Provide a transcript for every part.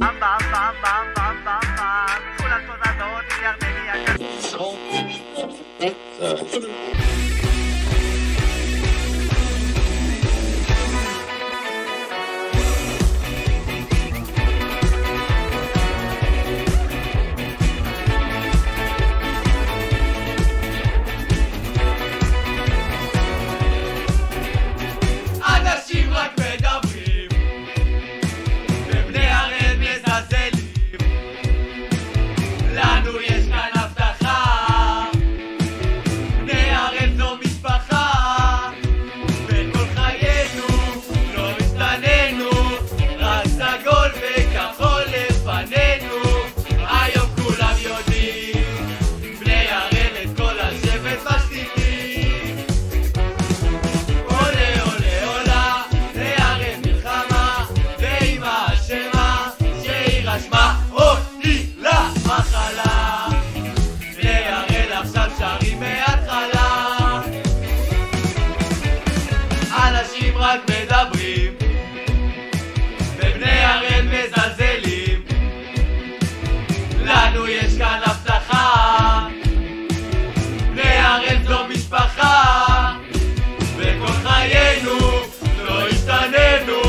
אמבה, אמבה, אמבה, אמבה, אמבה, אמבה, כולן תולדות ירדני הקטן. אנשים רק מדברים ובני הראל מזלזלים, לנו יש כאן הבטחה, בני הראל זו משפחה, וכל חיינו לא השתננו, רק סגול וכחול לפנינו, היום כולם יודעים, בני הראל את כל השבט משתיקים. עולה עולה עולה, בני הראל מלחמה, ואמא אשמה שהיא רשמה אותי למחלה, בני הראל עכשיו שרים מההתחלה. אנשים רק מדברים ובני הראל מזלזלים, לנו יש כאן הבטחה, בני הראל זו משפחה, וכל חיינו לא השתננו,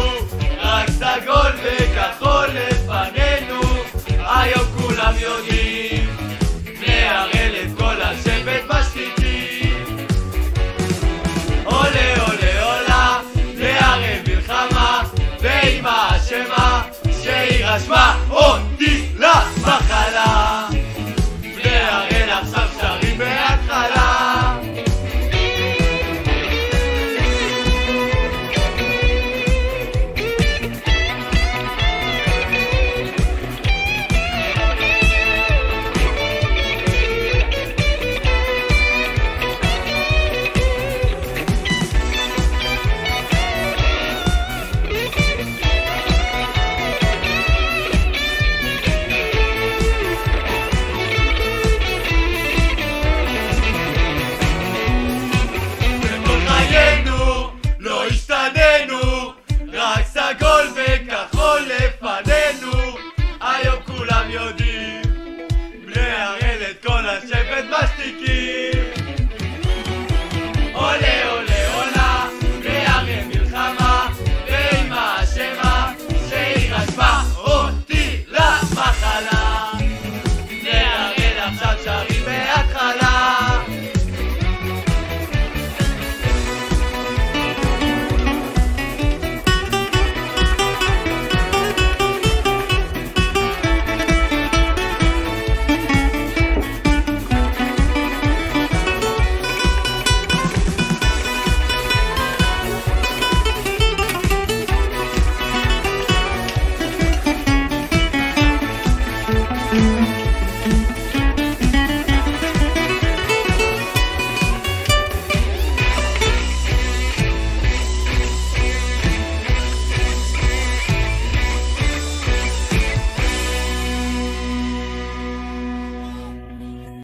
רק סגול וכחול לפנינו, היום כולם יודעים.